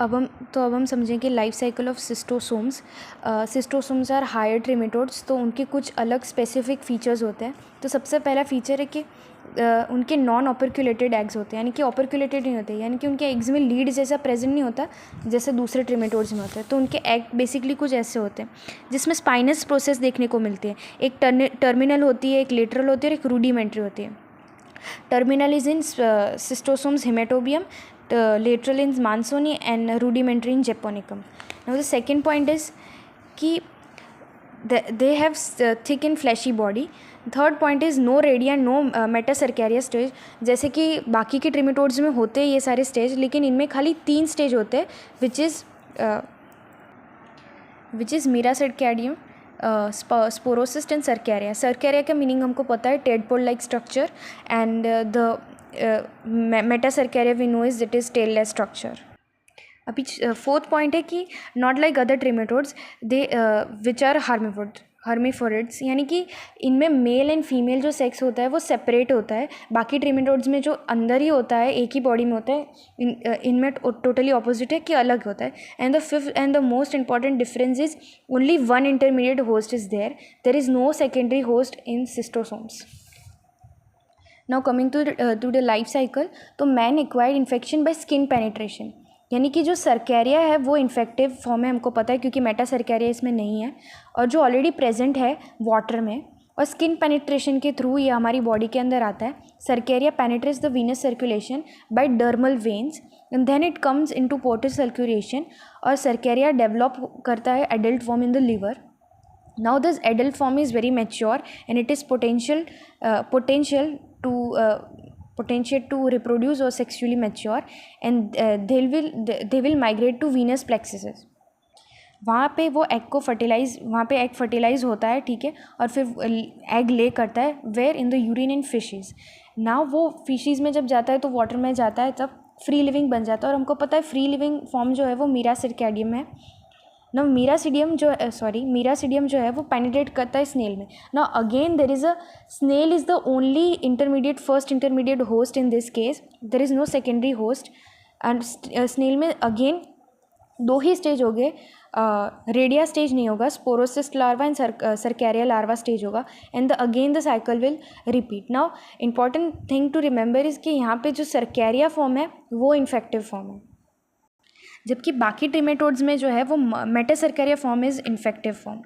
अब हम समझें कि life cycle of schistosomes. Schistosomes are higher trematodes, तो उनके कुछ अलग स्पेसिफिक फीचर्स होते हैं। तो सबसे पहला फीचर है कि उनके नॉन ऑपर्क्यूलेटेड एग्स होते हैं, यानी कि ऑपर्क्यूलेटेड नहीं होते, यानी कि उनके एग्स में लीड जैसा प्रेजेंट नहीं होता जैसे दूसरे ट्रिमेटोड्स में होता है। तो उनके एग बेसिकली कुछ ऐसे होते हैं जिसमें स्पाइनस प्रोसेस देखने को मिलती है। एक टर्मिनल होती है, एक लेटरल होती है और एक रूडिमेंट्री होती है। Terminal is in schistosomes haematobium, lateral in Mansoni and rudimentary in Japonicum. Now the second point is कि they have thick and fleshy body. Third point is no redia no metacercaria stage. जैसे कि बाकी के ट्रिमेटोड्स में होते हैं ये सारे स्टेज, लेकिन इनमें खाली 3 स्टेज होते हैं, which is miracidium, sporocyst and cercaria. Cercaria का मीनिंग हमको पता है, tadpole like structure, and the metacercaria we know is it is tailless structure. अभी फोर्थ पॉइंट है कि not like other trematodes they which are hermaphrodites, यानी कि इनमें मेल एंड फीमेल जो सेक्स होता है वो सेपरेट होता है। बाकी ट्रिमेटोड्स में जो अंदर ही होता है, एक ही बॉडी में होता है, इनमें टोटली ऑपोजिट है कि अलग होता है। And the fifth and the most important difference is only one intermediate host is there is no secondary host in schistosomes. Now coming to the life cycle, तो man acquired infection by skin penetration, यानी कि जो सर्कैरिया है वो infective form है, हमको पता है क्योंकि मेटासर्कैरिया इसमें नहीं है, और जो ऑलरेडी प्रेजेंट है वाटर में, और स्किन पेनिट्रेशन के थ्रू ये हमारी बॉडी के अंदर आता है। Cercaria penetrates the venous circulation by dermal veins and then it comes into portal circulation, और सर्कैरिया डेवलप करता है adult form in the liver. Now this adult form is very mature and it is potential to reproduce or sexually mature, and they will migrate to venous plexuses. वहाँ पे वो egg fertilize होता है, ठीक है, और फिर एग ले करता है where in the urine and faeces. ना वो फिशेज़ में जब जाता है तो वाटर में जाता है, तब फ्री लिविंग बन जाता है, और हमको पता है फ्री लिविंग फॉर्म जो है वो मीरासर्कैडियम है। ना मीरासिडियम जो है वो पेनिट्रेट करता है स्नेल में। ना again there is snail is the only first intermediate host in this case, there is no secondary host. And snail में अगेन 2 ही स्टेज हो गए, रेडिया स्टेज नहीं होगा, sporocyst larva and cercaria larva stage होगा, and again the cycle will repeat. Now important thing to remember is कि यहाँ पे जो सर्कैरिया फॉर्म है वो इन्फेक्टिव फॉर्म है, जबकि बाकी ट्रिमेटोड्स में जो है वो मेटासर्कैरिया फॉर्म इज़ इन्फेक्टिव फॉर्म।